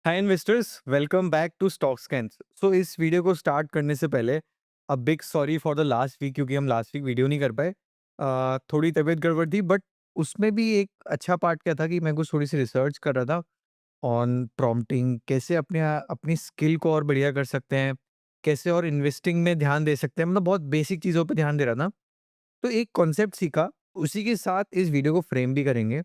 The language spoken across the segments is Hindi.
Hi investors, welcome back to Stock Scans. इस वीडियो को स्टार्ट करने से पहले a big sorry for the last week, क्योंकि हम लास्ट वीक वीडियो नहीं कर पाए। थोड़ी तबीयत गड़बड़ थी, बट उसमें भी एक अच्छा पार्ट क्या था कि मैं कुछ थोड़ी सी रिसर्च कर रहा था ऑन प्रॉम्प्टिंग, कैसे अपनी स्किल को और बढ़िया कर सकते हैं, कैसे और इन्वेस्टिंग में ध्यान दे सकते हैं, मतलब बहुत बेसिक चीज़ों पे ध्यान दे रहा था। तो एक कॉन्सेप्ट सीखा, उसी के साथ इस वीडियो को फ्रेम भी करेंगे,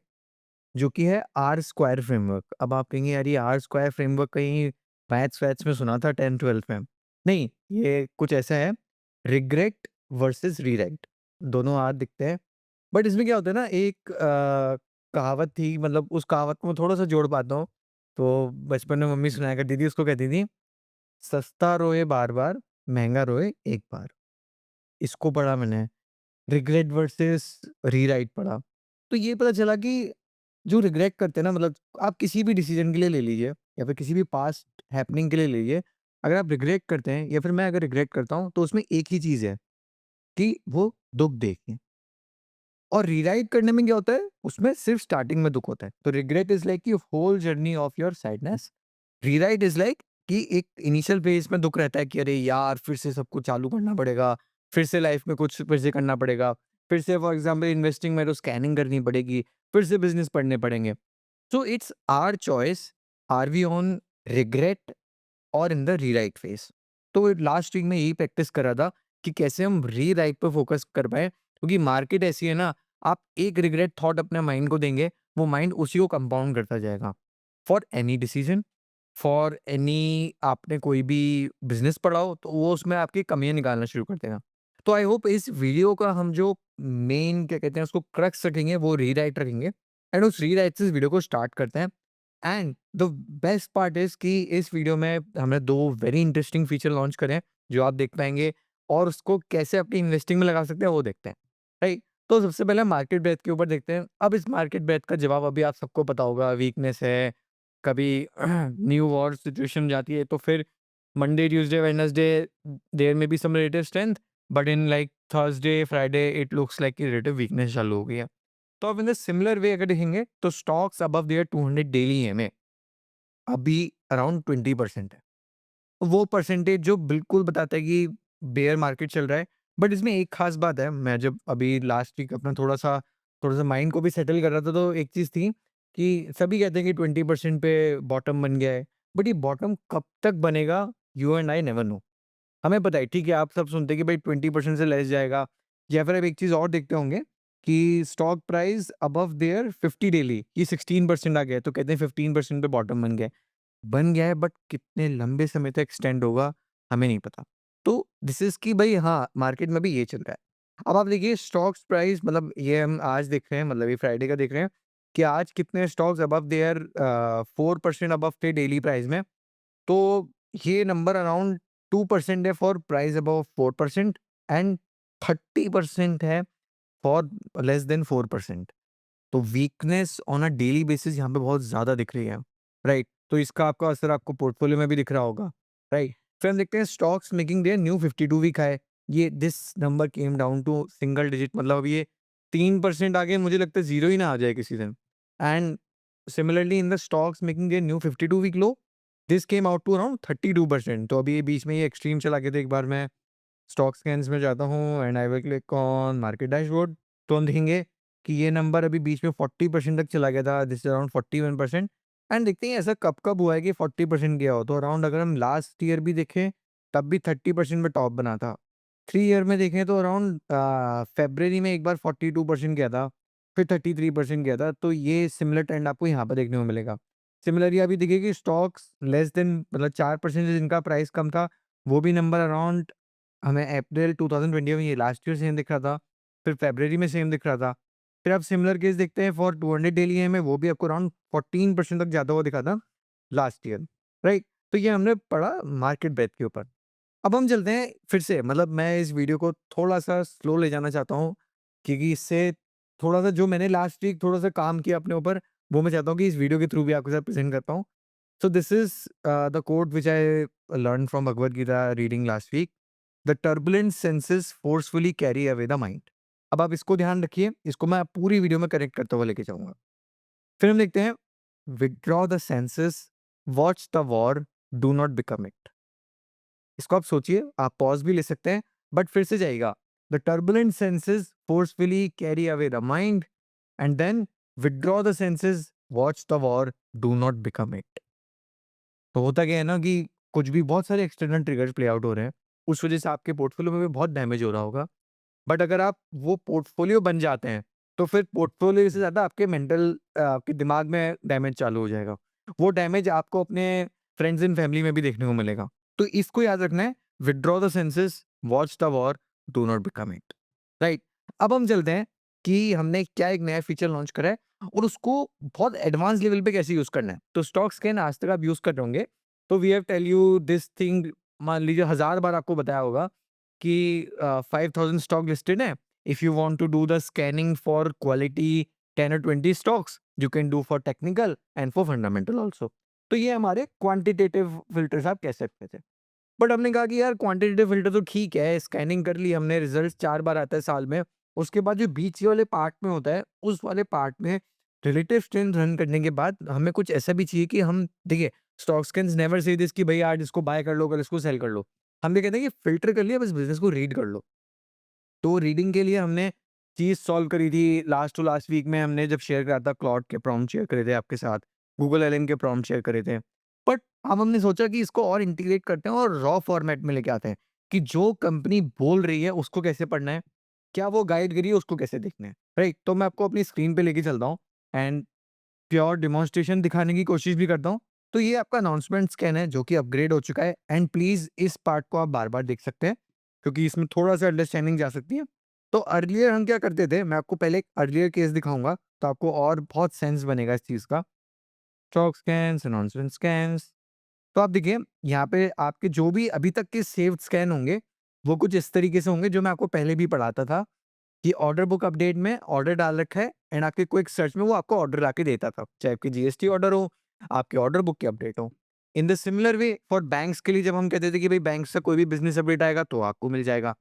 जो कि है आर स्क्वायर फ्रेमवर्क। अब आप कहेंगे यार ये आर स्क्वायर फ्रेमवर्क कहीं मैथ्स वैथ्स में सुना था 10th 12th में। नहीं, ये कुछ ऐसा है, रिग्रेट वर्सेस रीराइट, दोनों आर दिखते हैं। बट इसमें क्या होता है ना, एक कहावत थी, मतलब उस कहावत को मैं थोड़ा सा जोड़ पाता हूँ। तो बचपन में मम्मी सुनाया करती थी, उसको कहती थी, सस्ता रोए बार बार, महंगा रोए एक बार। इसको पढ़ा मैंने, रिग्रेट वर्सेस रीराइट पढ़ा। तो ये पता चला कि जो रिग्रेट करते हैं ना, मतलब आप किसी भी डिसीजन के लिए ले लीजिए या फिर किसी भी पास्ट हैपनिंग के लिए ले लीजिए। अगर आप रिग्रेट करते हैं या फिर मैं अगर रिग्रेट करता हूँ, तो उसमें एक ही चीज़ है कि वो दुःख देखें। और रीराइट करने में क्या होता है, उसमें सिर्फ स्टार्टिंग में दुःख होता है। तो रिग्रेट इज़ लाइक कि whole journey of your sadness. Rewrite is like कि एक इनिशियल फेज़ में दुःख रहता है कि अरे यार! फिर से सब कुछ चालू करना पड़ेगा, फिर से लाइफ में कुछ फिर से करना पड़ेगा, फिर से फॉर एग्ज़ाम्पल इन्वेस्टिंग में तो स्कैनिंग करनी पड़ेगी, फिर से बिज़नेस पढ़ने पड़ेंगे। So it's our choice, are we on regret और इन द रीराइट फेज। तो लास्ट वीक में यही प्रैक्टिस कर रहा था कि कैसे हम रीराइट पे फोकस कर पाए, क्योंकि मार्केट ऐसी है ना, आप एक रिग्रेट थॉट अपने माइंड को देंगे, वो माइंड उसी को कंपाउंड करता जाएगा। For any decision, for any, आपने कोई भी बिजनेस पढ़ा हो तो वो उसमें आपकी कमियां निकालना शुरू कर देगा। तो आई होप इस वीडियो का हम जो मेन क्या कहते हैं उसको क्रक्स रखेंगे, वो रीराइट रखेंगे। एंड उस रीराइट से इस वीडियो को स्टार्ट करते हैं। And the best part is कि इस वीडियो में हमने 2 वेरी इंटरेस्टिंग फीचर लॉन्च करे हैं, जो आप देख पाएँगे, और उसको कैसे अपनी इन्वेस्टिंग में लगा सकते हैं, वो देखते हैं, राइट? तो सबसे पहले मार्केट ब्रेथ के ऊपर देखते हैं। अब इस मार्केट ब्रेथ का जवाब अभी आप सबको पता होगा, वीकनेस है, कभी न्यू वॉर सिचुएशन जाती है, तो फिर Monday, Tuesday, Wednesday there may be some relative strength, but in like Thursday, Friday it looks like कि रिलेटिव वीकनेस चालू हो गई है। तो अब इन द सिमिलर वे अगर देखेंगे, तो stocks above their 200 daily EMA अभी अराउंड 20% है। वो परसेंटेज जो बिल्कुल बताता है कि बेयर मार्केट चल रहा है। बट इसमें एक खास बात है, मैं जब अभी लास्ट वीक अपना थोड़ा-सा माइंड को भी सेटल कर रहा था, तो एक चीज़ थी कि सभी कहते हैं कि 20% पे बॉटम बन गया है। बट ये बॉटम कब तक बनेगा, you and I never know. हमें पता है, ठीक है, आप सब सुनते हैं कि भाई 20% से लेस जाएगा, या फिर आप एक चीज़ और देखते होंगे कि stock price above their 50 daily, ये 16% आ गया है, तो कहते हैं 15% पे बॉटम बन गया है, बट कितने लंबे समय तक एक्सटेंड होगा, हमें नहीं पता। तो दिस इज़ कि भाई हाँ, मार्केट में भी ये चल रहा है। अब आप देखिए स्टॉक्स प्राइस, मतलब ये हम आज देख रहे हैं, मतलब ये फ्राइडे का देख रहे हैं कि आज कितने स्टॉक्स अबव देयर 4% अबव थे डेली प्राइस में। तो ये नंबर अराउंड 2% है फॉर प्राइस अबव 4%, एंड 30% है फॉर लेस देन 4%। तो weakness on a daily basis यहाँ पे बहुत ज़्यादा दिख रही है, राइट? तो इसका आपका असर आपको पोर्टफोलियो में भी दिख रहा होगा, राइट? फिर हम देखते हैं stocks making their new 52 week high. ये this number came down to single digit, मतलब अब ये 3% आ गए, मुझे लगता है 0 ही ना आ जाए किसी दिन। And similarly in the stocks making their new 52 week low, this came out to around 32%। तो अभी ये बीच में ये एक्सट्रीम चला गया था। एक बार मैं स्टॉक स्कैन्स में जाता हूँ and I will click on market dashboard, तो हम देखेंगे कि ये नंबर अभी बीच में 40% तक चला गया था, दिस इज अराउंड 41%। एंड देखते हैं ऐसा कब कब हुआ है कि 40% गया हो। तो अराउंड अगर हम लास्ट ईयर भी देखें, तब भी 30% पे टॉप बना था। 3 ईयर में देखें तो अराउंड फेब्रवरी में एक बार 42% गया था, फिर 33% गया था। तो ये सिमिलर ट्रेंड आपको यहाँ पर देखने को मिलेगा। सिमिलरली अभी देखिए कि स्टॉक्स लेस देन, मतलब 4% जिनका प्राइस कम था, वो भी नंबर अराउंड हमें अप्रैल 2020 में, ये लास्ट ईयर सेम दिख रहा था, फिर फरवरी में सेम दिख रहा था। फिर आप सिमिलर केस देखते हैं फॉर 200 डेली है में, वो भी आपको अराउंड 14% तक ज़्यादा हुआ दिखा था लास्ट ईयर, राइट? तो ये हमने पढ़ा मार्केट ब्रेथ के ऊपर। अब हम चलते हैं फिर से, मतलब मैं इस वीडियो को थोड़ा-सा स्लो ले जाना चाहता हूँ, क्योंकि इससे थोड़ा-सा जो मैंने लास्ट वीक थोड़ा-सा काम किया अपने ऊपर, वो मैं चाहता हूँ कि इस वीडियो के थ्रू भी आपके साथ प्रेज़ेंट कर पाऊँ। So this is the quote which I learned from Bhagavad Gita reading last week. The turbulent senses forcefully carry away the mind. अब आप इसको ध्यान रखिए, इसको मैं पूरी वीडियो में करेक्ट करते हुए लेके जाऊंगा। फिर हम देखते हैं, withdraw the senses watch the war, do not become it. इसको आप सोचिए, आप पॉज भी ले सकते हैं, बट फिर से जाएगा। The turbulent senses forcefully carry away the mind and then withdraw the senses, watch the war, do not become it. तो होता क्या है ना कि कुछ भी बहुत सारे एक्सटर्नल ट्रिगर्स प्ले आउट हो रहे हैं, उस वजह से आपके पोर्टफोलियो में भी बहुत डैमेज हो रहा होगा। बट अगर आप वो पोर्टफोलियो बन जाते हैं, तो फिर पोर्टफोलियो से ज़्यादा आपके मेंटल आपके दिमाग में डैमेज चालू हो जाएगा। वो डैमेज आपको अपने फ्रेंड्स एंड फैमिली में भी देखने को मिलेगा। तो इसको याद रखना है, withdraw the senses, watch the war, do not become it. Right? अब हम चलते हैं कि हमने क्या एक नया फीचर लॉन्च करा है और उसको बहुत एडवांस लेवल पे कैसे यूज़ करना है। तो स्टॉक स्कैन आज तक आप यूज़ कर रहे होंगे, तो we have tell you this thing, मान लीजिए 1000 बार आपको बताया होगा कि 5000 स्टॉक लिस्टेड है। If you want to do the scanning for quality 10 और 20 stocks, you can do for technical and for fundamental also. तो ये हमारे क्वांटिटेटिव फिल्टर्स आप कह सकते थे। बट हमने कहा कि यार क्वांटिटेटिव फिल्टर तो ठीक है, स्कैनिंग कर ली हमने, रिजल्ट 4 बार आता है साल में। उसके बाद जो बीच वाले पार्ट में होता है, उस वाले पार्ट में रिलेटिव स्ट्रेंथ रन करने के बाद हमें कुछ ऐसा भी चाहिए कि हम देखिए, stock scans never say this कि भई आज इसको बाय कर लो, कल इसको सेल कर लो। हम ये कहते हैं कि फ़िल्टर कर लिया, बस बिज़नेस को रीड कर लो। तो रीडिंग के लिए हमने चीज़ सॉल्व करी थी लास्ट टू लास्ट वीक में, हमने जब शेयर करा था, क्लॉड के प्रॉम्प्ट शेयर करे थे आपके साथ, गूगल एलएम के प्रॉम्प्ट शेयर करे थे। बट अब हमने सोचा कि इसको और इंटीग्रेट करते हैं और रॉ फॉर्मेट में लेके आते हैं कि जो कंपनी बोल रही है उसको कैसे पढ़ना है, क्या वो गाइड करी है उसको कैसे देखना है, राइट? तो मैं आपको अपनी स्क्रीन पे लेके चलता हूँ एंड प्योर डेमोन्स्ट्रेशन दिखाने की कोशिश भी करता हूँ। तो ये आपका अनाउंसमेंट स्कैन है जो कि अपग्रेड हो चुका है एंड प्लीज़ इस पार्ट को आप बार-बार देख सकते हैं, क्योंकि इसमें थोड़ा-सा अंडरस्टैंडिंग जा सकती है। तो अर्लियर हम क्या करते थे, मैं आपको पहले एक अर्लियर केस दिखाऊँगा, तो आपको और बहुत सेंस बनेगा इस चीज़ का। Stock scans, announcement scans. तो आप देखिए, यहाँ पे आपके जो भी अभी तक के सेव्ड स्कैन होंगे, वो कुछ इस तरीके से होंगे जो मैं आपको पहले भी पढ़ाता था कि ऑर्डर बुक अपडेट में ऑर्डर डाल रखा है एंड आपके क्विक सर्च में वो आपको ऑर्डर लाके देता था। चाहे आपकी जीएसटी ऑर्डर हो, आपके ऑर्डर बुक की अपडेट हो। इन the similar way for banks के लिए जब हम कहते थे कि भाई बैंक से कोई भी बिज़नेस अपडेट आएगा तो आपको मिल जाएगा।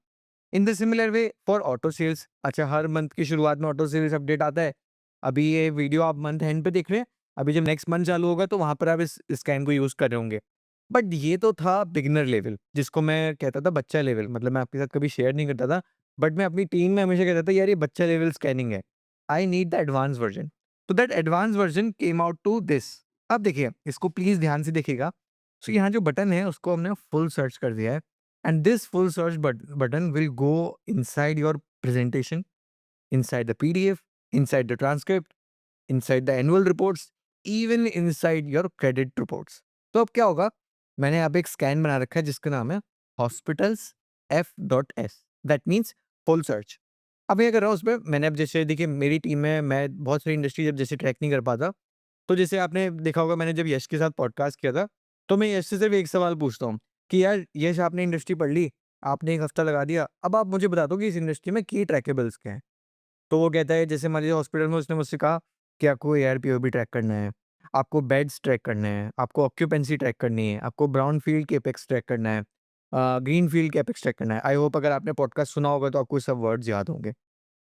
In the similar way for auto sales, अच्छा हर मंथ की शुरुआत में ऑटो सेल्स अपडेट आता है। अभी ये वीडियो आप मंथ एंड पे देख रहे हैं, अभी जब नेक्स्ट मंथ चालू होगा तो वहाँ पर आप इस स्कैन को यूज़ कर रहे होंगे। बट ये तो था बिगिनर लेवल, जिसको मैं कहता था बच्चा लेवल, मतलब मैं आपके साथ कभी शेयर नहीं करता था, बट मैं अपनी टीम में हमेशा कहता था यार ये बच्चा लेवल स्कैनिंग है। I need the advance version. तो that advance version came out to this. अब देखिए, इसको प्लीज़ ध्यान से देखिएगा। सो यहाँ जो बटन है उसको हमने फुल सर्च कर दिया है and this full search button will go inside your presentation, inside the PDF, inside the transcript, inside the annual reports, even inside your credit reports. तो अब क्या होगा, मैंने यहाँ पे एक स्कैन बना रखा है जिसका नाम है hospitals f.s, that means full search. अब ये कर रहा हूँ उसमें, मैंने अब जैसे देखिए मेरी टीम में मैं बहुत सारी इंडस्ट्री जब जैसे ट्रैक नहीं कर पाता, तो जैसे आपने देखा होगा मैंने जब यश के साथ पॉडकास्ट किया था, तो मैं यश से सिर्फ एक सवाल पूछता हूँ कि यार यश, आपने इंडस्ट्री पढ़ ली, आपने 1 हफ्ता लगा दिया, अब आप मुझे बता दो कि इस इंडस्ट्री में की ट्रैकेबल्स क्या हैं? तो वो कहता है, जैसे मान लीजिए हॉस्पिटल में उसने मुझसे कहा कि आपको एआरपीओ भी ट्रैक करना है, आपको बेड्स ट्रैक करने हैं, आपको ऑक्यूपेंसी ट्रैक करनी है, आपको ब्राउन फील्ड कैपेक्स ट्रैक करना है, ग्रीन फील्ड कैपेक्स ट्रैक करना है। आई होप अगर आपने पॉडकास्ट सुना होगा तो आपको ये सब वर्ड्स याद होंगे।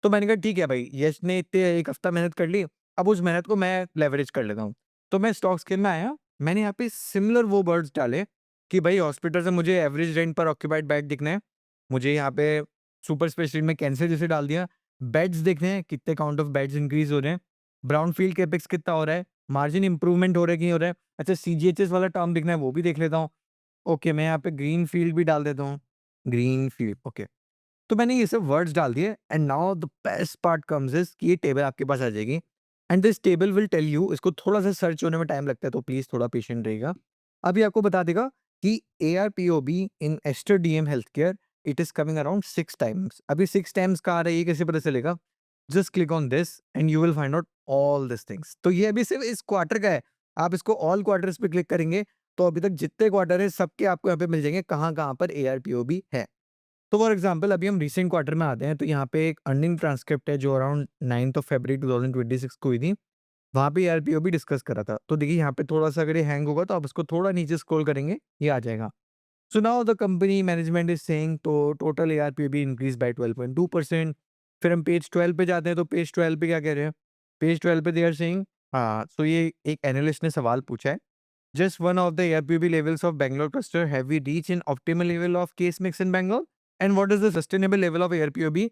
तो मैंने कहा ठीक है भाई, यश ने इतने 1 हफ्ता मेहनत कर ली, अब उस मेहनत को मैं लेवरेज कर लेता हूँ। तो मैं स्टॉक स्किल में आया, मैंने यहाँ पे सिमिलर वो वर्ड्स डाले कि भाई हॉस्पिटल से मुझे एवरेज रेंट पर ऑक्यूपाइड बेड दिखना है, मुझे यहाँ पे सुपर स्पेशलिस्ट में कैंसर जैसे डाल दिया, बेड्स देखने हैं, कितने काउंट ऑफ बेड्स इंक्रीज़ हो रहे हैं, ब्राउन फील्ड कैपेक्स कितना हो रहा है, मार्जिन इंप्रूवमेंट हो रहा है कि नहीं हो रहा है, अच्छा सीजीएचएस वाला टर्म दिखना है वो भी देख लेता हूँ। ओके, मैं यहाँ पे ग्रीन फील्ड भी डाल देता हूँ, ग्रीन फील्ड ओके। तो मैंने ये सब वर्ड्स डाल दिए and now the best part comes is कि ये टेबल आपके पास आ जाएगी and this table will tell you, इसको थोड़ा-सा सर्च होने में टाइम लगता है तो प्लीज़ थोड़ा पेशेंट रहिएगा। अभी आपको बता देगा कि ARPOB in Aster DM healthcare it is coming around 6 times. अभी 6 टाइम्स कहाँ आ रहा है ये कैसे पता चलेगा? Just click on this and you will find out all this things. तो ये अभी सिर्फ इस क्वार्टर का है। आप इसको ऑल क्वार्टर्स पे क्लिक करेंगे तो अभी तक जितने क्वार्टर है सबके आपको यहाँ पे मिल जाएँगे कहाँ-कहाँ पर एआरपीओबी है। तो फॉर एग्जांपल अभी हम रिसेंट क्वार्टर में आते हैं, तो यहाँ पे एक अर्निंग ट्रांसक्रिप्ट है जो अराउंड 9th ऑफ फरवरी 2026 को हुई थी। वहाँ पे आरपीओ भी डिस्कस करा था। तो देखिए यहाँ पे थोड़ा-सा अगर ये हैंग होगा तो आप इसको थोड़ा नीचे स्क्रॉल करेंगे, ये आ जाएगा। So now the company management is saying तो टोटल एआरपीओ इंक्रीज़ बाय 12.2%। फिर हम पेज 12 पे जाते हैं तो पेज 12 पे क्या कह रहे हैं? पेज 12 पे दे आर सेइंग, हाँ, सो ये एक एनालिस्ट ने सवाल पूछा है Just one of the ARPB levels of Bangalore cluster have we reached an optimal level of case mix in Bangalore? And what is the sustainable level of ARPOB?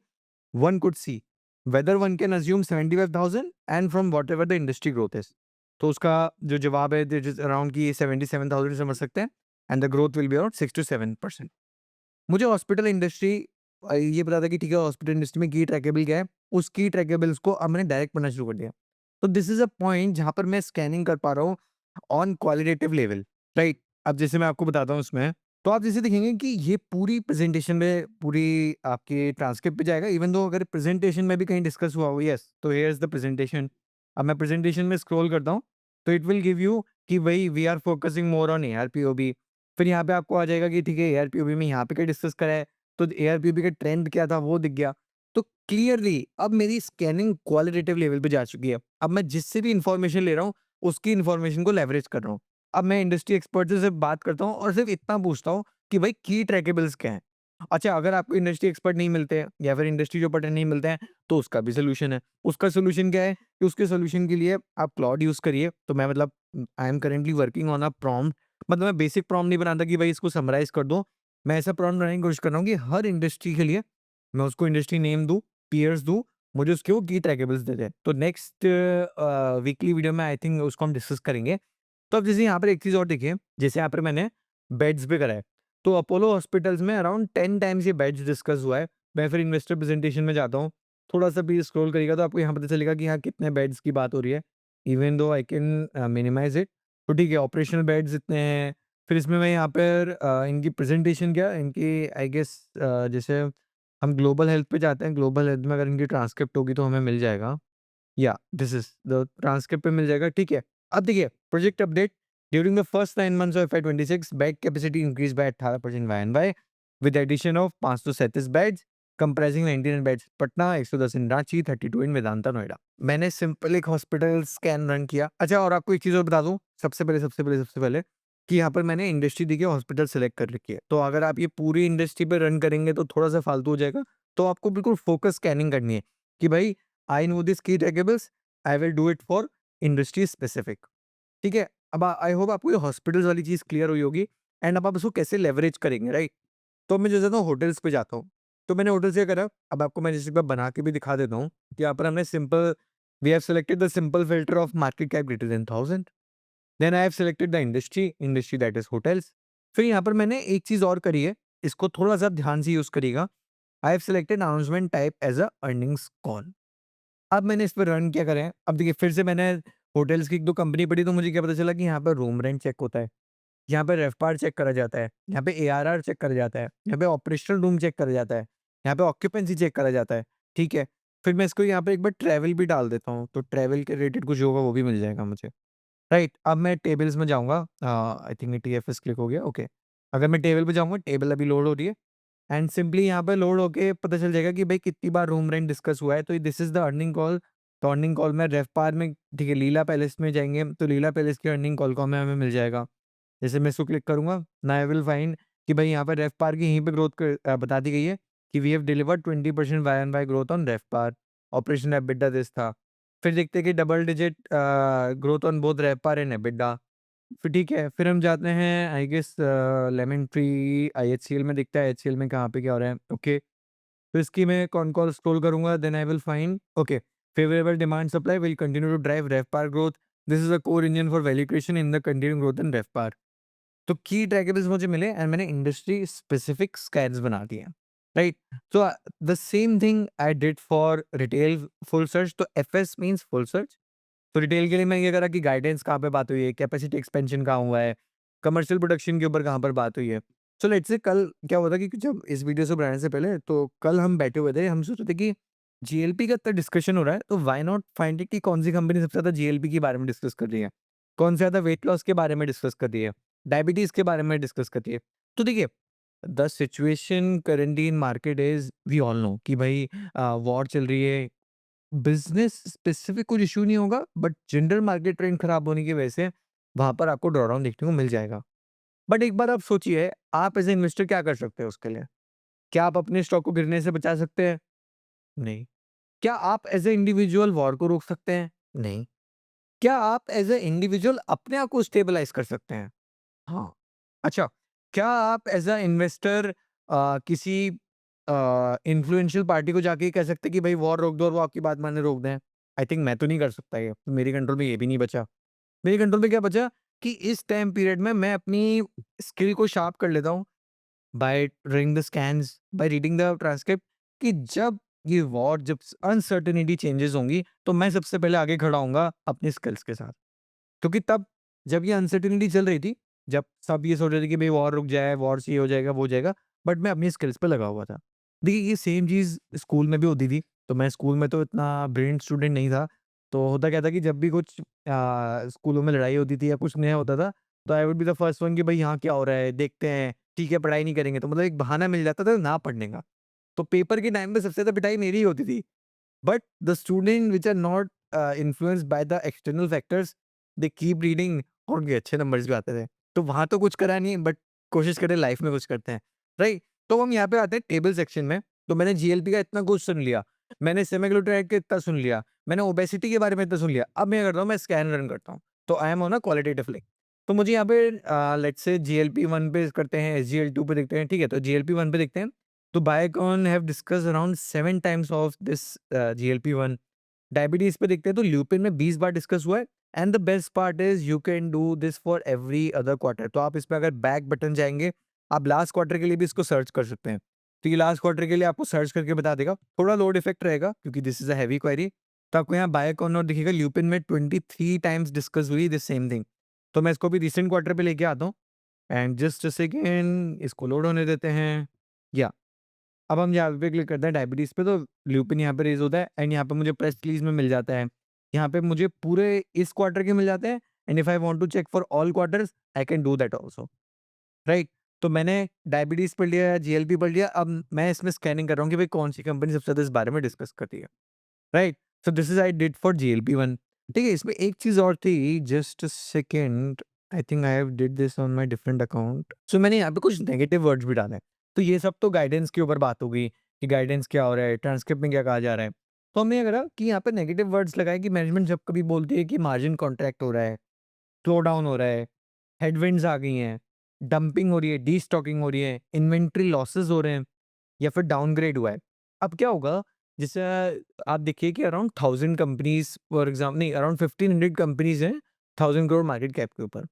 One could see whether one can assume 75,000 and from whatever the industry growth is. तो उसका जो जवाब है दिस इज अराउंड की 77,000 समझ सकते हैं and the growth will be around 6 to 7%. मुझे हॉस्पिटल इंडस्ट्री ये पता था कि ठीक है हॉस्पिटल इंडस्ट्री में की ट्रैकेबल क्या है, उस की ट्रैकेबल्स को अब मैंने डायरेक्ट पढ़ना शुरू कर दिया. तो दिस इज अ पॉइंट जहाँ पर मैं स्कैनिंग कर पा रहा हूँ ऑन क्वालिटेटिव लेवल, राइट. अब जैसे मैं आपको बताता हूँ उसमें, तो आप जैसे देखेंगे कि ये पूरी प्रेजेंटेशन में पूरी आपके ट्रांसक्रिप्ट पे जाएगा, इवन दो अगर प्रेजेंटेशन में भी कहीं डिस्कस हुआ हो, यस, तो हियर इज द प्रेजेंटेशन. अब मैं प्रेजेंटेशन में स्क्रॉल करता हूँ तो इट विल गिव यू कि भाई we are focusing more on ARPOB. फिर यहाँ पे आपको आ जाएगा कि ठीक है एआरपीओबी में यहाँ पे क्या डिस्कस करा है, तो एआरपीओबी का ट्रेंड क्या था वो दिख गया. तो क्लियरली अब मेरी स्कैनिंग क्वालिटेटिव लेवल पे जा चुकी है. अब मैं जिससे भी इंफॉर्मेशन ले रहा हूँ उसकी इंफॉर्मेशन को लेवरेज कर रहा हूँ. अब मैं इंडस्ट्री एक्सपर्ट से सिर्फ बात करता हूँ और सिर्फ इतना पूछता हूँ कि भाई की ट्रैकेबल्स क्या हैं. अच्छा, अगर आपको इंडस्ट्री एक्सपर्ट नहीं मिलते हैं या फिर इंडस्ट्री जो पटन नहीं मिलते हैं तो उसका भी सोल्यूशन है. उसका सोल्यूशन क्या है कि उसके सोल्यूशन के लिए आप क्लाउड यूज करिए. तो मैं मतलब I am currently working on a prompt. मतलब मैं बेसिक प्रॉम्प्ट नहीं बनाता कि भाई इसको समराइज कर दो. मैं ऐसा प्रॉम्प्ट बनाने की कोशिश कर रहा हूँ कि हर इंडस्ट्री के लिए मैं उसको इंडस्ट्री नेम दूँ, पीयर्स दूँ, मुझे उसके वो की ट्रैकेबल्स दे दें. तो नेक्स्ट वीकली वीडियो में आई थिंक उसको हम डिस्कस करेंगे. तो अब जैसे यहाँ पर एक चीज़ और देखिए, जैसे यहाँ पर मैंने बेड्स पे करा है, तो अपोलो हॉस्पिटल्स में अराउंड 10 टाइम्स ये बेड्स डिस्कस हुआ है. मैं फिर इन्वेस्टर प्रेजेंटेशन में जाता हूँ, थोड़ा-सा भी स्क्रॉल करिएगा तो आपको यहाँ पता चलेगा कि हाँ, कितने बेड्स की बात हो रही है. Even though I can minimise it. तो ठीक है, ऑपरेशनल बेड्स इतने हैं. फिर इसमें मैं यहाँ पर इनकी प्रेजेंटेशन क्या इनकी आई गेस जैसे हम ग्लोबल हेल्थ पे जाते हैं, ग्लोबल हेल्थ में अगर इनकी ट्रांसक्रिप्ट होगी तो हमें मिल जाएगा. या दिस इज द ट्रांसक्रिप्ट पे मिल जाएगा, ठीक है. अब देखिए project update. During the first 9 months of FY26 bed capacity increase by 18% Y with addition of 537 beds comprising 99 beds Patna, 110 in Ranchi, 32 in Vedanta Noida. मैंने सिंपल एक हॉस्पिटल स्कैन रन किया. अच्छा, और आपको एक चीज़ और बता दूं, सबसे पहले कि यहाँ पर मैंने इंडस्ट्री दी के हॉस्पिटल सेलेक्ट कर रखी है. तो अगर आप ये पूरी इंडस्ट्री पे रन करेंगे तो थोड़ा सा फालतू हो जाएगा. तो आपको बिल्कुल फोकस स्कैनिंग करनी है कि भाई आई know this key trackables, I will do it for industry specific. ठीक है. अब आई होप आपको ये हॉस्पिटल्स वाली चीज़ क्लियर हुई होगी एंड अब आप उसको कैसे लेवरेज करेंगे, राइट. तो मैं जो जाता हूँ होटल्स पे जाता हूँ. तो मैंने होटल से क्या करा, अब आपको मैं जैसे एक बार बना के भी दिखा देता हूँ कि यहाँ पर हमने simple we have selected the simple filter of market cap greater than 1000. Then I have selected the industry that is hotels. फिर यहाँ पर मैंने एक चीज़ और करी है, इसको थोड़ा सा ध्यान से यूज़ करिएगा. I have selected announcement type as a earnings call. अब मैंने इस पे रन क्या करें, अब देखिए फिर से मैंने होटल्स की 1-2 कंपनी पढ़ी तो मुझे क्या पता चला कि यहाँ पर रूम रेंट चेक होता है, यहाँ पे रेवपार चेक करा जाता है, यहाँ पे एआरआर चेक करा जाता है, यहाँ पे ऑपरेशनल रूम चेक करा जाता है, यहाँ पे ऑक्यूपेंसी चेक करा जाता है, ठीक है? फिर मैं इसको यहाँ पे एक बार ट्रैवल भी डाल देता हूँ, तो ट्रैवल के रिलेटेड कुछ होगा वो भी मिल जाएगा मुझे, राइट? अब मैं टेबल्स में जाऊँगा, आई थिंक ये टीएफएस क्लिक हो गया, ओके। अगर मैं टेबल पे जाऊँगा, टेबल अभी लोड हो रही है एंड सिंपली यहाँ पे लोड होके पता चल जाएगा कि भाई कितनी बार रूम रेंट डिस्कस हुआ है, तो this is the earning call. तो अर्निंग कॉल में रेवपार में ठीक है, लीला पैलेस में जाएँगे, तो लीला पैलेस की अर्निंग कॉल को हमें मिल जाएगा. जैसे मैं इसको क्लिक करूँगा, नाउ आई विल फाइंड कि भाई यहाँ पे रेवपार की यहीं पे ग्रोथ बता दी गई है कि we have delivered 20% Y and Y growth on RevPAR. Operation EBITDA this था. फिर देखते हैं कि double digit growth on both RevPAR and EBITDA. फिर ठीक है, फिर हम जाते हैं I guess Lemon Tree IHCL में दिखता है, एचसीएल में कहाँ पे क्या हो रहा है, ओके. तो इसकी मैं कौन कॉल स्क्रॉल करूँगा, then I will find okay favourable demand supply will continue to drive RevPAR growth. This is a core engine for value creation in the continue growth in RevPAR. तो की ट्रैकेबल्स मुझे मिले एंड मैंने इंडस्ट्री स्पेसिफिक स्कैन्स बना दिए, right. So the same thing I did for retail full search. तो एफएस मींस फुल सर्च. तो रिटेल के लिए मैं ये करा कि गाइडेंस कहाँ पे बात हुई है, कैपेसिटी एक्सपेंशन कहाँ हुआ है, कमर्शियल प्रोडक्शन के ऊपर कहाँ पर बात हुई है. सो लेट्स से कल क्या हुआ था कि जब इस वीडियो से बनाने से पहले तो कल हम बैठे हुए थे, हम सोच रहे थे कि जीएलपी का इतना डिस्कशन हो रहा है तो व्हाई नॉट फाइंड इट कि कौन सी कंपनी सबसे ज़्यादा जीएलपी के बारे में डिस्कस कर रही है, कौन से ज़्यादा वेट लॉस के बारे में डिस्कस कर रही है, डायबिटीज़ के बारे में डिस्कस कर रही है. तो देखिए the situation currently in market is we all know कि भाई वॉर चल रही है. बिज़नेस स्पेसिफिक कुछ इश्यू नहीं होगा बट जनरल मार्केट ट्रेंड खराब होने की वजह से वहाँ पर आपको ड्रॉडाउन देखने को मिल जाएगा. बट एक बार आप सोचिए, आप एज़ अ इन्वेस्टर क्या कर सकते हैं उसके लिए? क्या आप अपने स्टॉक को गिरने से बचा सकते हैं? नहीं. क्या आप एज़ अ इंडिविजुअल वॉर को रोक सकते हैं? नहीं. क्या आप एज़ अ इंडिविजुअल अपने आप को स्टेबलाइज़ कर सकते हैं? हाँ। अच्छा, क्या आप एज़ अ इन्वेस्टर किसी इन्फ्लुएंशियल पार्टी को जाके कह सकते हैं कि भाई वॉर रोक दो और वो आपकी बात मानने रोक दें? आई थिंक मैं तो नहीं कर सकता ये, मेरे कंट्रोल में ये भी नहीं बचा। मेरे कंट्रोल में क्या बचा कि इस टाइम पीरियड में मैं अपनी स्किल को शार्प कर लेता हूँ by reading the scans, by reading the transcript कि जब ये वॉर जब अनसर्टेनिटी चेंजेस होंगी, तो मैं सबसे पहले आगे खड़ा होऊँगा अपनी स्किल्स के साथ। क्योंकि तब जब ये अनसर्टेनिटी चल रही थी, जब सब ये सोच रहे थे कि भई वॉर रुक जाए, वॉर से ये हो जाएगा, वो हो जाएगा, बट मैं अपनी स्किल्स पे लगा हुआ था। देखिए, ये सेम चीज़ स्कूल में भी होती थी, तो मैं स्कूल में तो इतना ब्रिलिएंट स्टूडेंट नहीं था, तो होता क्या था कि जब भी कुछ स्कूलों में लड़ाई होती थी या कुछ नया होता था, तो I would be the first one कि भई यहाँ क्या हो रहा है, देखते हैं, ठीक है, पढ़ाई नहीं करेंगे, तो मतलब एक बहाना मिल जाता था ना पढ़ने का। तो पेपर के टाइम पे सबसे ज़्यादा पिटाई मेरी ही होती थी। But the student which are not influenced by the external factors, they keep reading और उनके अच्छे नंबर्स भी आते थे। तो वहाँ तो कुछ करा नहीं बट कोशिश करें लाइफ में कुछ करते हैं, राइट? तो हम यहाँ पे आते हैं टेबल सेक्शन में, तो मैंने जीएलपी का इतना कुछ सुन लिया, मैंने सेमाग्लुटाइड का इतना सुन लिया, मैंने ओबेसिटी के बारे में इतना सुन लिया, अब मैं क्या करता हूँ मैं स्कैन रन करता हूँ। तो I M on a qualitative link. तो मुझे यहाँ पे लेट्स से जीएलपी 1 पे करते हैं, एसजीएल 2 पे देखते हैं, ठीक है? तो जीएलपी 1 पे देखते हैं। तो Biocon have discussed around 7 times of this GLP-1 diabetes पे देखते हैं तो ल्यूपिन में 20 बार डिस्कस हुआ है and the best part is you can do this for every other quarter. तो आप इसमें अगर बैक बटन जाएंगे आप लास्ट क्वार्टर के लिए भी इसको सर्च कर सकते हैं। तो ये लास्ट क्वार्टर के लिए आपको सर्च करके बता देगा, थोड़ा लोड इफेक्ट रहेगा क्योंकि this is a heavy query. तो आपको यहाँ बायोकॉन और दिखेगा ल्यूपिन में 23 टाइम्स डिस्कस हुई दिस सेम थिंग। तो मैं इसको भी रिसेंट क्वार्टर पे लेके आता हूँ एंड जस्ट अ सेकेंड इसको लोड होने देते हैं। या अब हम यहाँ पे क्लिक करते हैं डायबिटीज़ पे तो ल्यूपिन यहाँ पे रेज़ होता है एंड यहाँ पे मुझे प्रेस रिलीज़ में मिल जाता है। यहाँ पे मुझे पूरे इस क्वार्टर के मिल जाते हैं and if I want to check for all quarters I can do that also, right? तो मैंने डायबिटीज़ पढ़ लिया, जीएलपी पढ़ लिया, अब मैं इसमें स्कैनिंग कर रहा हूँ कि भाई कौन-सी कंपनी सबसे ज़्यादा इस बारे में डिस्कस करती है, right? So this is I did for GLP one. ठीक है, इसमें एक चीज़ और थी, just a second, I think I have did this on my different account. सो मैंने यहाँ पे कुछ नेगेटिव वर्ड्स भी डाले हैं। तो ये सब तो गाइडेंस के ऊपर बात हो गई कि गाइडेंस क्या हो रहा है, ट्रांसक्रिप्ट में क्या कहा जा रहा है। तो हमने ये करा कि यहाँ पे नेगेटिव वर्ड्स लगाए कि मैनेजमेंट जब कभी बोलती है कि मार्जिन कॉन्ट्रैक्ट हो रहा है, स्लो डाउन हो रहा है, हेडविंड्स आ गई हैं, डंपिंग हो रही है, डीस्टॉकिंग हो रही है, इन्वेंटरी लॉसेस हो रहे हैं या फिर डाउनग्रेड हुआ है। अब क्या होगा, जैसे आप देखिए कि अराउंड 1000 कंपनीज़ फॉर एग्ज़ाम्पल नहीं अराउंड 1500 कंपनीज़ हैं 1000 करोड़ मार्केट कैप के ऊपर।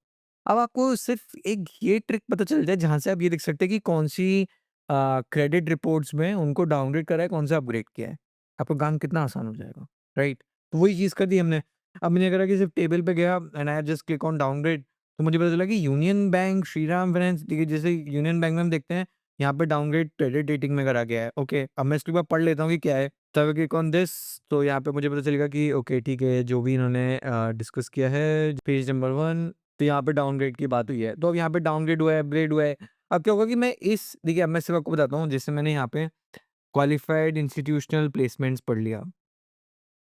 अब आपको सिर्फ़ एक ये ट्रिक पता चल जाए जहाँ से आप ये देख सकते हैं कि कौन-सी क्रेडिट रिपोर्ट्स में उनको डाउनग्रेड करा है, कौन-सा अपग्रेड किया है। आपका काम कितना आसान हो जाएगा, राइट? तो वही चीज़ कर दी हमने। अब मैंने करा कि सिर्फ़ टेबल पे गया and I just click on downgrade, तो मुझे पता चला कि यूनियन बैंक, श्रीराम फाइनेंस देखिए जैसे यूनियन बैंक में हम देखते हैं यहाँ पे डाउनग्रेड क्रेडिट रेटिंग में करा गया है। ओके, अब मैं इसके बाद पढ़ लेता हूँ कि क्या है। तो अगर क्लिक ऑन दिस तो यहाँ पे मुझे पता चलेगा कि ओके ठीक है, जो भी इन्होंने डिस्कस किया है पेज नंबर 1 तो यहाँ पे डाउनग्रेड की बात हुई है। तो अब यहाँ पे डाउनग्रेड हुआ है, अपग्रेड हुआ है। अब क्या होगा कि मैं इस देखिए अब मैं सिर्फ आपको बताता हूँ जैसे मैंने यहाँ पे क्वालिफाइड इंस्टीट्यूशनल प्लेसमेंट्स पढ़ लिया।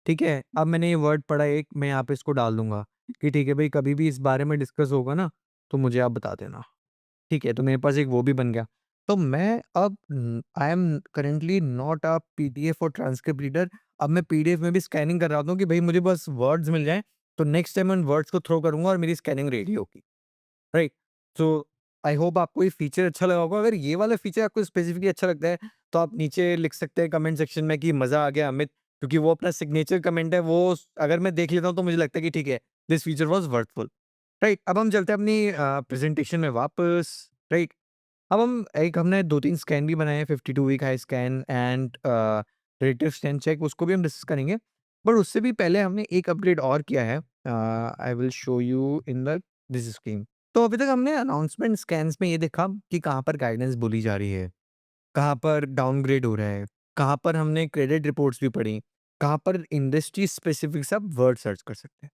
ठीक है? अब मैंने ये वर्ड पढ़ा एक मैं यहाँ पे इसको डाल दूँगा कि ठीक है भाई कभी भी इस बारे में डिस्कस होगा ना तो मुझे आप बता देना। ठीक है, तो मेरे पास एक वो भी बन गया। तो मैं अब I am currently not a PDF और ट्रांसक्रिप्ट रीडर। अब मैं पीडीएफ में भी स्कैनिंग कर रहा हूँ कि भई मुझे बस वर्ड्स मिल जाएँ, तो नेक्स्ट टाइम मैं उन वर्ड्स को थ्रो करूँगा और मेरी स्कैनिंग रेडी होगी, राइट? सो आई होप आपको ये फीचर अच्छा लगा होगा। अगर ये वाला फीचर आपको स्पेसिफिकली अच्छा लगता है, तो आप नीचे लिख सकते हैं कमेंट सेक्शन में कि मज़ा आ गया अमित, क्योंकि वो अपना सिग्नेचर कमेंट है, वो अगर मैं देख लेता हूँ तो मुझे लगता है कि ठीक है, this feature was worthful, right? अब हम चलते हैं अपनी प्रेज़ेंटेशन में वापस, राइट? अब हमने 2-3 स्कैन भी बनाए हैं 52 week high scan and relative scan check उसको भी हम डिस्कस करेंगे। बट उससे भी पहले हमने एक अपग्रेड और किया है। I will show you in the this screen. तो अभी तक हमने अनाउंसमेंट स्कैन्स में ये देखा कि कहाँ पर गाइडेंस बोली जा रही है, कहाँ पर डाउनग्रेड हो रहा है, कहाँ पर हमने क्रेडिट रिपोर्ट्स भी पढ़ी, कहाँ पर इंडस्ट्री स्पेसिफिक सब वर्ड सर्च कर सकते हैं।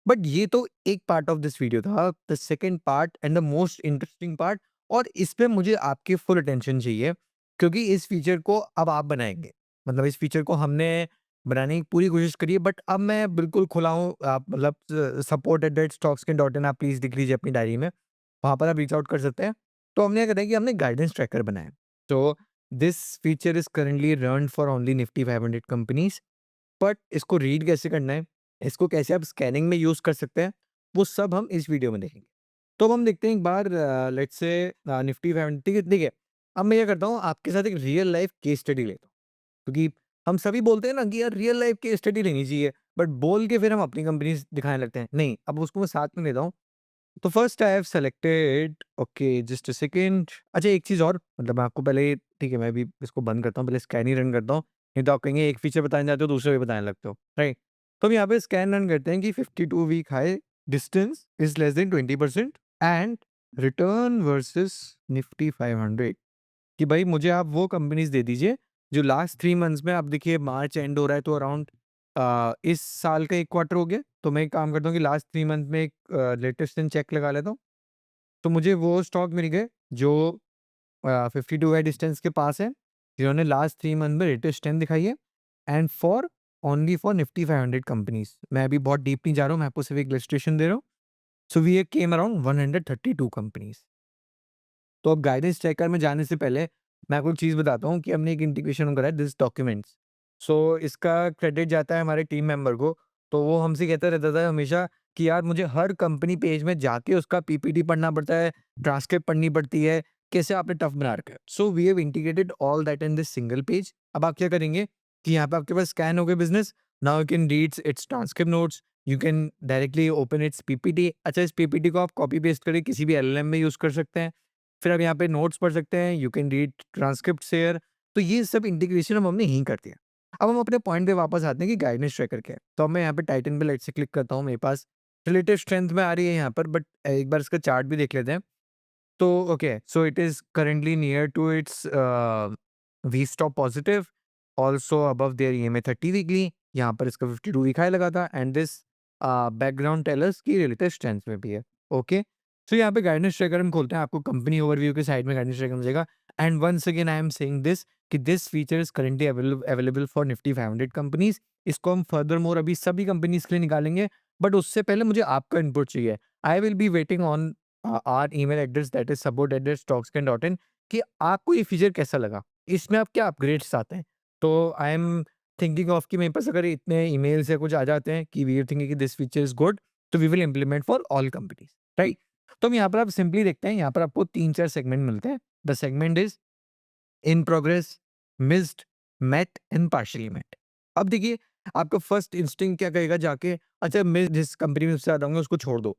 बट ये तो एक पार्ट ऑफ दिस वीडियो था। The second part and the most interesting part और इस पे मुझे आपकी फुल अटेंशन चाहिए क्योंकि इस फीचर को अब आप बनाएँगे। मतलब इस फीचर को हमने बनाने की पूरी कोशिश करी है बट अब मैं बिल्कुल खुला हूँ आप मतलब support@stockskin.in आप प्लीज़ लिख लीजिए अपनी डायरी में। वहाँ पर आप रीच आउट कर सकते हैं। तो हमने क्या करा है कि हमने गाइडेंस ट्रैकर बनाया है। तो this feature is currently run for only Nifty 500 companies but इसको रीड कैसे करना है? इसको कैसे आप स्कैनिंग में यूज़ कर सकते हैं, वो सब हम इस वीडियो में देखेंगे। तो अब हम देखते हैं एक बार लेट्स से निफ्टी 500 ठीक है। अब मैं क्या करता हूँ आपके साथ एक रियल लाइफ केस स्टडी लेता हूँ। क्योंकि हम सभी बोलते हैं ना कि यार रियल लाइफ केस स्टडी लेनी चाहिए, बट बोल के फिर हम अपनी कंपनीज़ दिखाने लगते हैं। नहीं, अब उसको मैं साथ में लेता हूँ। तो first I have selected okay just a second. अच्छा एक चीज़ और मतलब मैं आपको पहले ठीक है मैं भी इसको बंद करता हूँ, पहले स्कैन ही रन करता हूँ। नहीं तो आप कहेंगे एक फीचर बताने जाते हो दूसरे भी बताने लगते हो, राइट? तो हम यहाँ पे स्कैन रन करते हैं कि 52 week high distance is less than 20% and return versus Nifty 500 कि भाई मुझे आप वो कंपनीज़ दे दीजिए जो लास्ट 3 मंथ्स में अब देखिए मार्च एंड हो रहा है तो अराउंड इस साल का 1 क्वार्टर हो गया। तो मैं एक काम करता हूँ कि लास्ट 3 मंथ में एक लेटेस्ट इन चेक लगा लेता हूँ। तो मुझे वो स्टॉक मिल गए जो 52 है डिस्टेंस के पास है, जिन्होंने लास्ट 3 मंथ में लेटेस्ट ट्रेंड दिखाई है and for only for Nifty 500 companies. मैं अभी बहुत डीप नहीं जा रहा हूँ, मैं आपको सिर्फ एक इलस्ट्रेशन दे रहा हूँ। So we came around 132 companies. तो अब गाइडेंस ट्रैकर में जाने से पहले मैं आपको एक चीज़ बताता हूँ कि हमने एक इंटीग्रेशन करा है दिस डॉक्यूमेंट्स। सो इसका क्रेडिट जाता है हमारे टीम मेंबर को। तो वो हमसे कहता रहता था हमेशा कि यार मुझे हर कंपनी पेज में जाके उसका पीपीटी पढ़ना पड़ता है, ट्रांसक्रिप्ट पढ़नी पड़ती है, कैसे आपने टफ बना रखा है। So we have integrated all that in this single page. अब आप क्या करेंगे कि यहाँ पे आपके पास स्कैन हो गया business, now you can read it's transcript notes, you can directly open it's PPT. अच्छा इस पीपीटी को आप कॉपी पेस्ट करके किसी भी एलएलएम में यूज़ कर सकते हैं। फिर आप यहाँ पे नोट्स पढ़ सकते हैं, you can read transcripts here. तो ये सब इंटीग्रेशन अब हमने यहीं कर दिया। अब हम अपने पॉइंट पे वापस आते हैं कि गाइडेंस ट्रैकर क्या है। तो अब मैं यहाँ पे टाइटन पे लेट से क्लिक करता हूँ, मेरे पास रिलेटिव स्ट्रेंथ में आ रही है यहाँ पर, बट एक बार इसका चार्ट भी देख लेते हैं। तो okay, so it is currently near to its V stop positive, also above their EMA 30 weekly. यहाँ पर इसका 52 वीक हाई लगा था एंड दिस बैकग्राउंड टेलर्स की रिलेटिव स्ट्रेंथ में भी है। ओके, सो यहाँ पे गाइडेंस ट्रैकर हम खोलते हैं, आपको कंपनी ओवरव्यू के साइड में गाइडेंस ट्रैकर मिलेगा and once again I am saying this कि this feature is currently available for Nifty 500 companies. इसको हम फर्दर मोर अभी सभी कंपनीज के लिए निकालेंगे, बट उससे पहले मुझे आपका इनपुट चाहिए। I will be waiting on our email address that is support@stockscan.in कि आपको ये फीचर कैसा लगा? इसमें आप क्या अपग्रेड्स चाहते हैं? तो आई एम थिंकिंग ऑफ कि मेरे पास अगर इतने ईमेल्स या कुछ आ जाते हैं कि वी आर थिंकिंग कि दिस फीचर इज़ गुड, तो we will implement for all companies, right? तो हम यहाँ पर आप सिंपली देखते हैं, यहाँ पर आपको 3-4 सेगमेंट मिलते हैं। The segment is in progress, missed, met and partially met. अब देखिए, आपका फर्स्ट इंस्टिंक्ट क्या कहेगा जाके, अच्छा मिस जिस कंपनी में सबसे ज़्यादा होंगे उसको छोड़ दो।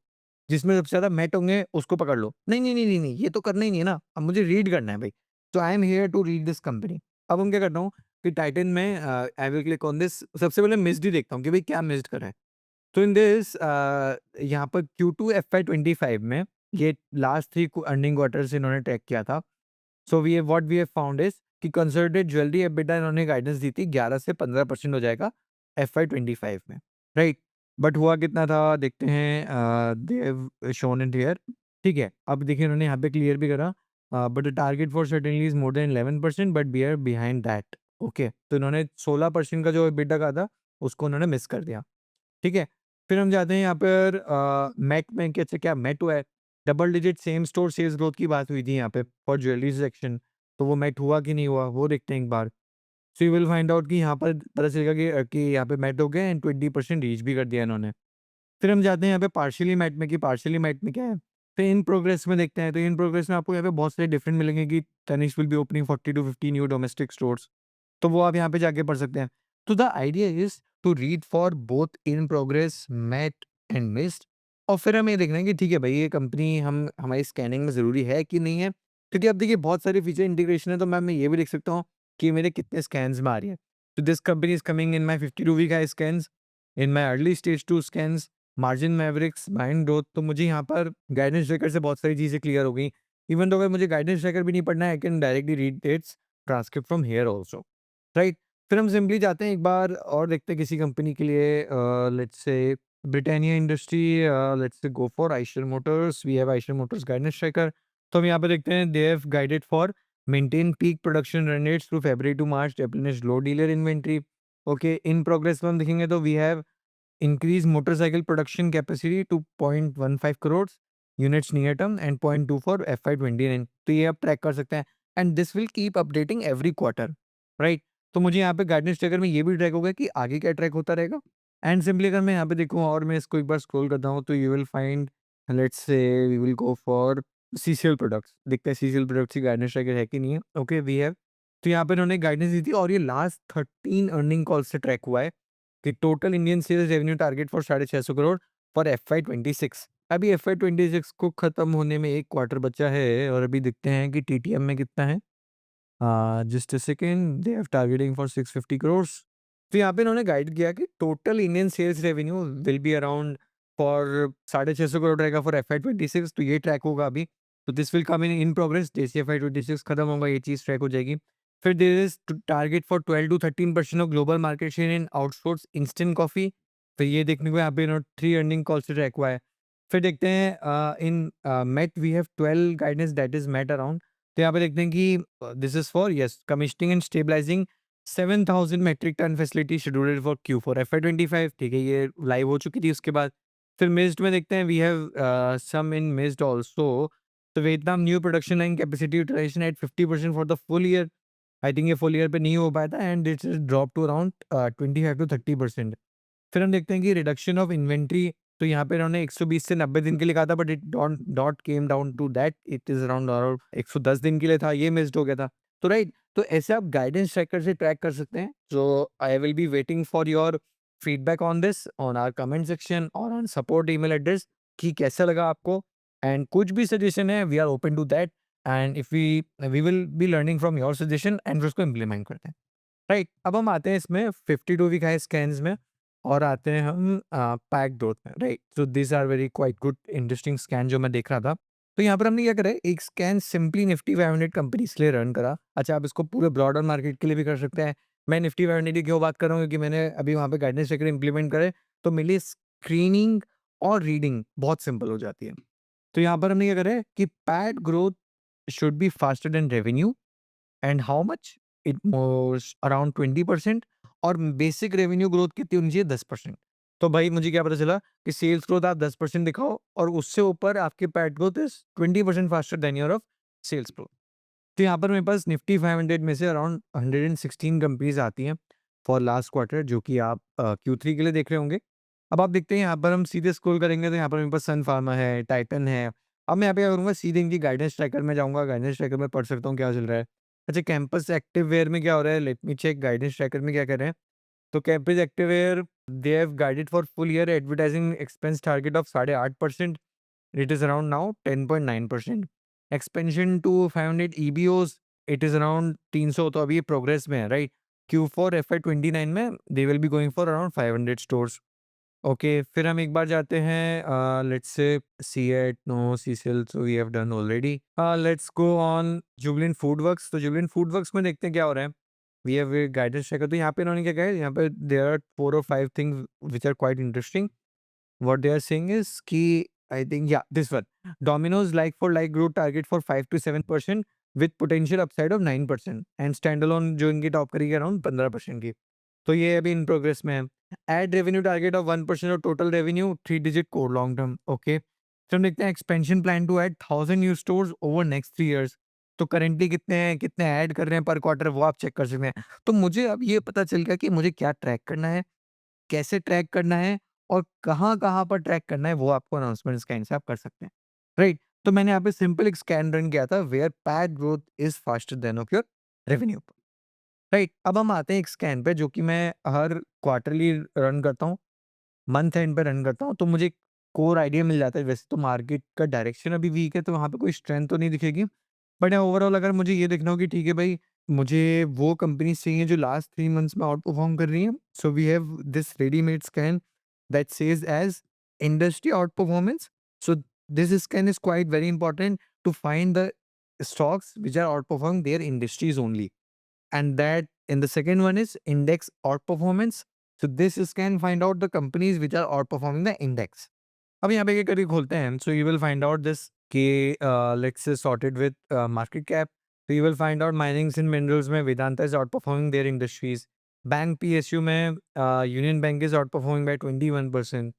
जिसमें सबसे ज़्यादा मेट होंगे उसको पकड़ लो। नहीं, नहीं, नहीं, नहीं, नहीं, ये तो करना ही नहीं है ना। अब मुझे रीड करना है भाई। तो I am here to read this company. अब हम क्या करता हूँ कि टाइटन में I will click on this. सबसे पहले मिस्ड ही देखता हूँ कि भाई क्या मिस्ड करा है। तो इन दिस यहाँ पर Q2 FY25 में ये लास्ट 3 अर्निंग क्वार्टर्स इन्होंने ट्रैक किया था। So we have what we have found is कि कंसोलिडेटेड ज्वेलरी एबिटा इन्होंने गाइडेंस दी थी 11 से 15% हो जाएगा FY25 में, राइट? बट हुआ कितना था देखते हैं, they have shown it here. ठीक है, अब देखिए उन्होंने यहाँ पे क्लियर भी करा but the target for certainly is more than 11% but we are behind that. Okay, तो इन्होंने 16% का जो एबिटा कहा था उसको उन्होंने मिस कर दिया। ठीक है? फिर हम जाते हैं यहाँ पर मैक में कि अच्छा क्या मेट हुआ है? Double digit same store sales growth की बात हुई थी यहाँ पे फॉर ज्वेलरी सेक्शन, तो वो मेट हुआ कि नहीं हुआ वो देखते हैं एक बार। So you will find out कि यहाँ पर पता चलेगा कि यहाँ पे मेट हो गए एंड 20% रीच भी कर दिया इन्होंने। फिर हम जाते हैं यहाँ पे पार्शियली मेट में कि पार्शियली मेट में क्या है? फिर इन प्रोग्रेस में देखते हैं, तो इन प्रोग्रेस में आपको यहाँ पे बहुत सारे डिफरेंट मिलेंगे कि Tanishq will be opening 40 to 50 new domestic stores. तो वो आप यहाँ पे जाके पढ़ सकते हैं। तो the idea is to read for both in progress, met and missed और फिर हमें ये देखना है कि ठीक है भाई ये कंपनी हम हमारी स्कैनिंग में ज़रूरी है कि नहीं है? क्योंकि अब देखिए बहुत सारे फीचर इंटीग्रेशन है तो मैं ये भी लिख सकता हूँ कि मेरे कितने स्कैन्स में आ रही है। तो this company is coming in my 52 week high scans, in my early stage 2 scans, margin mavericks, buying growth. तो मुझे यहाँ पर गाइडेंस ट्रैकर से बहुत सारी चीज़ें क्लियर हो गई। इवन तो अगर मुझे गाइडेंस ट्रैकर भी नहीं पढ़ना है, I can directly read it's transcript from here also, right? फिर हम सिंपली जाते हैं एक बार और देखते हैं किसी कंपनी के लिए let's say Britannia industry, let's say go for Eicher Motors, we have Eicher Motors guidance tracker. तो हम यहाँ पे देखते हैं they have guided for maintain peak production run rates through February to March, replenish low dealer inventory. Okay, in progress में हम देखेंगे तो we have increase motorcycle production capacity to 0.15 crore units near term and 0.2 for FY29। तो ये आप ट्रैक कर सकते हैं and this will keep updating every quarter, right? तो मुझे यहाँ पे गाइडेंस ट्रैकर में ये भी ट्रैक होगा कि आगे क्या ट्रैक होता रहेगा एंड सिंपली अगर मैं यहाँ पे देखूँ और मैं इसको एक बार स्क्रॉल करता हूँ तो you will find, let's say we will go for CCL products. देखते हैं सीसीएल प्रोडक्ट्स की गाइडेंस ट्रैकर है कि नहीं है। Okay we have. तो यहाँ पे उन्होंने गाइडेंस दी थी और ये लास्ट 13 अर्निंग कॉल से ट्रैक हुआ है कि total Indian sales revenue target for 650 crore for FY26। अभी FY26 को खत्म होने में एक क्वार्टर बचा है और अभी देखते हैं कि टीटीएम में कितना है। Just a second, they have targeting for 650 crore. तो यहाँ पे इन्होंने गाइड किया कि total Indian sales revenue will be around for 650 crore रहेगा फॉर FY26। तो ये ट्रैक होगा अभी। तो this will come in progress. जैसे FY26 खत्म होगा ये चीज़ ट्रैक हो जाएगी। फिर there is target for 12 to 13% of global market share in outsource instant coffee. फिर ये देखने को यहाँ पे 3 अर्निंग कॉल से ट्रैक हुआ है। फिर देखते हैं in met we have 12 guidance that is met around. तो यहाँ पे देखते हैं कि this is for yes commissioning and stabilising 7,000 metric ton facility scheduled for Q4 FY25। ठीक है, ये लाइव हो चुकी थी उसके बाद। फिर मिस्ड में देखते हैं we have some in missed also. तो Vietnam new production line capacity utilisation at 50% for the full year. I think ये फुल ईयर पे नहीं हो पाया था and it's drop to around 25 to 30%। फिर हम देखते हैं कि रिडक्शन ऑफ इन्वेंट्री। तो यहाँ पे इन्होंने 120 से 90 दिन के लिए कहा था but it don't dot came down to that, it is around 110 दिन के लिए था, ये मिस्ड हो गया था। तो राइट, तो ऐसे आप गाइडेंस ट्रैकर से ट्रैक कर सकते हैं। So I will be waiting for your feedback on this on our comment section और ऑन सपोर्ट ईमेल एड्रेस कि कैसा लगा आपको। एंड कुछ भी सजेशन है we are open to that and if we will be learning from your suggestion and उसको इम्प्लीमेंट करते हैं। राइट, अब हम आते हैं इसमें 52 वीक हाई स्कैन्स में और आते हैं हम पैक ग्रोथ में। Right, so this are very quite good interesting scan जो मैं देख रहा था। तो यहाँ पर हमने क्या करा है, एक स्कैन सिंपली निफ्टी 500 कंपनीज के लिए रन करा। अच्छा, आप इसको पूरे ब्रॉडर मार्केट के लिए भी कर सकते हैं। मैं निफ्टी 500 की क्यों बात कर रहा हूँ, क्योंकि मैंने अभी वहाँ पे गाइडेंस ट्रैकर इंप्लीमेंट करे तो मेरे लिए स्क्रीनिंग और रीडिंग बहुत सिंपल हो जाती है। तो यहाँ पर हमने क्या करा है कि PAT growth should be faster than revenue and how much, it was around 20%। और बेसिक रेवेन्यू ग्रोथ कितनी होनी चाहिए, 10%। तो भाई मुझे क्या पता चला कि सेल्स ग्रोथ आप 10% दिखाओ और उससे ऊपर आपके PAT growth is 20% faster than your of sales growth. तो यहाँ पर मेरे पास निफ्टी 500 में से अराउंड 116 कंपनीज आती हैं फॉर लास्ट क्वार्टर, जो कि आप Q3 के लिए देख रहे होंगे। अब आप देखते हैं यहाँ पर हम सीधे स्क्रॉल करेंगे तो यहाँ पर मेरे पास सन फार्मा है, टाइटन है। अब मैं यहाँ पे क्या करूँगा, सीधे इनकी गाइडेंस ट्रैकर में जाऊँगा, गाइडेंस ट्रैकर में पढ़ सकता हूँ क्या चल रहा है। अच्छा, कैंपस एक्टिववेयर में क्या हो रहा है, let me check guidance tracker में क्या कर रहे हैं। तो campus activewear they have guided for full year advertising expense target of 8.5%। It is around now 10.9%. Expansion to 500 EBOs, it is around 300। तो अभी ये प्रोग्रेस में है, राइट। Q4 FY29 में they will be going for around 500 stores. Okay, फिर हम एक बार जाते हैं let's say CEAT, no CCL, so we have done already. Let's go on Jubilant Food Works. तो जुबिलेंट फूड वर्क्स में देखते हैं क्या हो रहा है। We have guidance checker. तो यहाँ पे इन्होंने क्या कहा है, यहाँ पे there are 4 or 5 things which are quite interesting. What they are saying is कि I think yeah this one, Domino's like for like growth target for 5 to 7% with potential upside of 9% and standalone जो इनकी टॉप करेगी अराउंड 15% की। तो ये अभी इन प्रोग्रेस में है। Ad revenue target of 1% of total revenue, 3 digit core long term. Okay, तो हम देखते हैं expansion plan to add 1000 new stores over next 3 years. तो करेंटली कितने हैं, कितने ऐड कर रहे हैं पर क्वार्टर, वो आप चेक कर सकते हैं। तो मुझे अब ये पता चल गया कि मुझे क्या ट्रैक करना है, कैसे ट्रैक करना है और कहाँ-कहाँ पर ट्रैक करना है, वो आपको अनाउंसमेंट स्कैन से आप कर सकते हैं। राइट? तो मैंने यहाँ पे सिंपल एक स्कैन रन किया था where PAT growth is faster than of your revenue. Right? अब हम आते हैं एक स्कैन पे जो कि मैं हर क्वार्टरली रन करता हूँ, मंथ एंड पे रन करता हूँ, तो मुझे कोर आइडिया मिल जाता है। वैसे तो मार्केट का डायरेक्शन अभी वीक है तो वहाँ पे कोई स्ट्रेंथ तो नहीं दिखेगी। बट हाँ, ओवरऑल अगर मुझे ये देखना हो कि ठीक है भाई, मुझे वो कंपनीज़ चाहिए जो लास्ट 3 मंथ्स में आउट परफॉर्म कर रही हैं। So we have this readymade scan that says as industry outperformance. So this scan is quite very important to find the stocks which are outperforming their industries only. And that and the second one is index outperformance. So this scan find out the companies which are outperforming the index. अब यहाँ पे क्या करके खोलते हैं, so you will find out this कि let's say sorted with market cap. तो you will find out minings and minerals में Vedanta is outperforming their industries. Bank PSU में Union Bank is outperforming by 21%।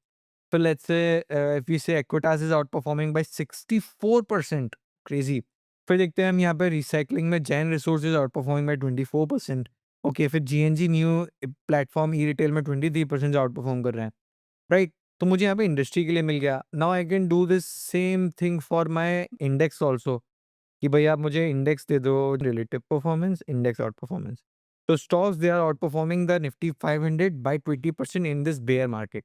फिर let's say if we say Equitas is outperforming by 64%, crazy. फिर देखते हैं हम यहाँ पे रिसाइकलिंग में Jain resources outperforming by 24%। Okay, फिर जीएनजी न्यू प्लेटफॉर्म ई-रिटेल में 23% आउट परफॉर्म कर रहे हैं, राइट? तो मुझे यहाँ पे इंडस्ट्री के लिए मिल गया। Now I can do this same thing for my index also, कि भाई आप मुझे इंडेक्स दे दो, relative performance, index outperformance. तो stocks they are outperforming the Nifty 500 by 20% in this bear market.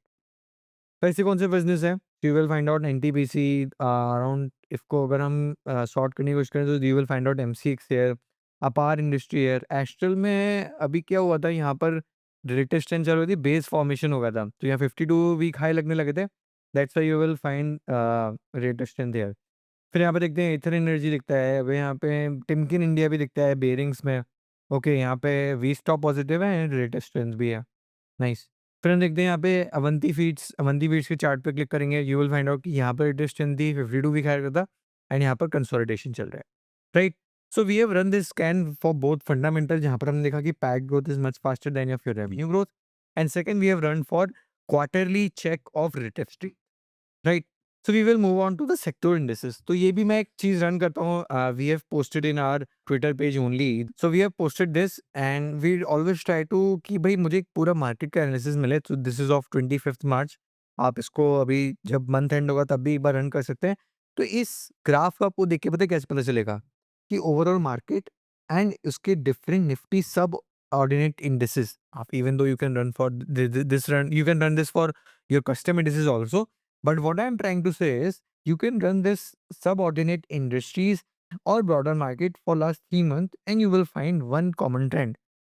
तो ऐसे कौन से बिजनेस है? You will find out NTPC around, इसको अगर हम शॉर्ट करने की कोशिश करें तो you will find out MCX share, अपार इंडस्ट्री शेयर। एस्ट्रल में अभी क्या हुआ था, यहाँ पर लेटेस्ट ट्रेंड चल रही थी, बेस फॉर्मेशन हो गया था, तो यहाँ 52 वीक हाई लगने लगे थे। That's why you will find latest trend there. फिर यहाँ पे देखते हैं एथर एनर्जी दिखता है, अभी यहाँ पे टिमकिन इंडिया भी दिखता है बेरिंग्स में। ओके, यहाँ पे वी स्टॉप पॉजिटिव है एंड लेटेस्ट ट्रेंड्स भी है। नाइस। फिर हम देखते हैं यहाँ पे अवंती फीड्स के चार्ट पे क्लिक करेंगे, यू विल फाइंड आउट कि यहाँ पर लेटेस्ट ट्रेंड थी 52 वीक हाई का था एंड यहाँ पर कंसोलिडेशन चल रहा है, right? So we have run this scan for both fundamental, जहाँ पर हमने देखा कि pack growth is much faster than of your revenue growth, and second we have run for quarterly check of retest, right? So we will move on to the sector indices. तो ये भी मैं एक चीज रन करता हूँ, we have posted in our Twitter page only. So we have posted this and we always try to कि भाई मुझे एक पूरा मार्केट का एनालिसिस मिले। तो दिस इज ऑफ 25 मार्च। आप इसको अभी जब मंथ एंड होगा तब भी एक बार रन कर सकते हैं। तो इस ग्राफ को आपको देख के पता है कैसे पता चलेगा कि ओवरऑल मार्केट एंड उसके डिफरेंट निफ्टी सब ऑर्डिनेट इंडिसेस, आप even though you can run for this run, you can run this for your custom indices also. But what I'm trying to say is you can run this subordinate industries or broader market for last 3 months and you will find one common trend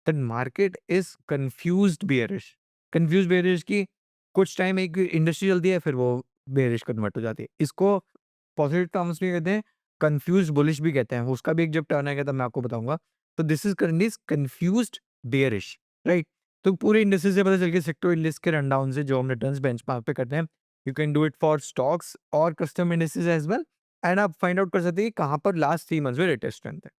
that market is confused bearish. Confused bearish की कुछ टाइम एक इंडस्ट्री चलती है फिर वो बेरिश कन्वर्ट हो जाती है। इसको पॉजिटिव टर्म्स में कहते हैं, कंफ्यूज बुलिश भी कहते हैं। उसका भी एक जब टर्न आएगा तब मैं आपको बताऊंगा। तो this is currently confused bearish, right? तो पूरे इंडस्ट्री से पता चल गया सेक्टर इंडेक्स के रन डाउन से जो हम रिटर्न्स बेंचमार्क पे करते हैं, you can do it for stocks और custom indexes as well, and आप फाइंड आउट कर सकते हैं कि कहाँ पर लास्ट 3 मंथ्स में लेटेस्ट ट्रेंड है।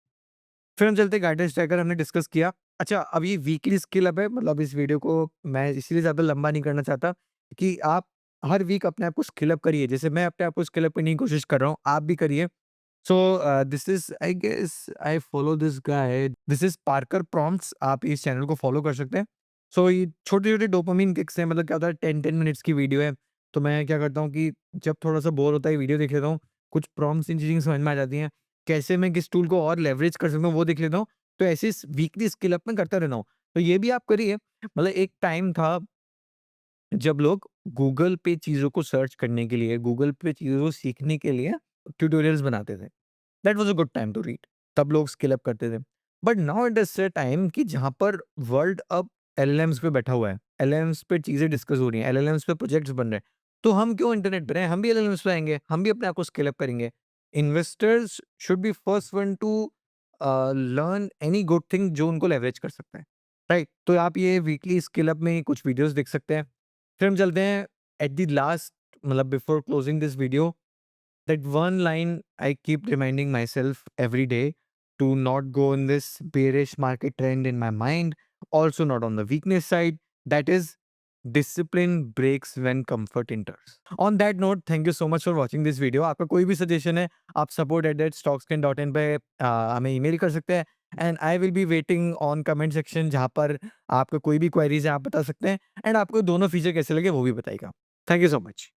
फिर हम चलते हैं गाइडेंस ट्रैकर, हमने डिस्कस किया। अच्छा, अब ये वीकली स्किल अप है, मतलब इस वीडियो को मैं इसीलिए ज़्यादा लंबा नहीं करना चाहता कि आप हर वीक अपने आप को स्किल अप करिए। जैसे मैं अपने आप को स्किल अप करने की कोशिश कर रहा हूँ, आप भी करिए। So this is I guess I follow this guy, this is Parker Prompts, आप इस चैनल को फॉलो कर सकते हैं। सो ये छोटे छोटे डोपामिन किक्स हैं, मतलब क्या होता है 10 मिनट्स की वीडियो है, तो मैं क्या करता हूँ कि जब थोड़ा सा बोर होता है वीडियो देख लेता हूँ, कुछ प्रॉम्प्ट्स इन चीज़ें समझ में आ जाती हैं, कैसे मैं किस टूल को और लेवरेज कर सकता हूँ वो देख लेता हूँ। तो ऐसे वीकली स्किल अप मैं करता रहता हूँ। तो ये भी आप करिए। मतलब एक टाइम था जब लोग गूगल पे चीज़ों को सर्च करने के लिए, गूगल पे चीज़ों को सीखने के लिए ट्यूटोरियल्स बनाते थे। That was a good time to read. तब लोग स्किल अप करते थे। But now it is a time कि जहाँ पर वर्ल्ड अब एलएलएम्स पे बैठा हुआ है। एलएलएम्स पे चीज़ें डिस्कस हो रही हैं, एलएलएम्स पे प्रोजेक्ट्स बन रहे हैं। तो हम क्यों इंटरनेट पे रहें? हम भी एलएलएम्स पे आएँगे, हम भी अपने आप को स्किल अप करेंगे। Investors should be first one two learn any good thing जो उनको लेवरेज कर सकता है, राइट? तो आप ये वीकली स्किल अप में कुछ वीडियोज़ देख सकते हैं। फिर हम चलते हैं एट द लास्ट, मतलब before closing this video, that one line I keep reminding myself every day to not go in this bearish market trend in my mind, also not on the weakness side. That is, discipline breaks when comfort enters. On that note, thank you so much for watching this video. आपका कोई भी सजेशन है, आप support@stockscan.in पे हमें ईमेल कर सकते हैं, and I will be waiting on comment section, जहाँ पर आपका कोई भी क्वेरीज है आप बता सकते हैं, एंड आपको दोनों फीचर कैसे लगे वो भी बताइएगा। Thank you so much.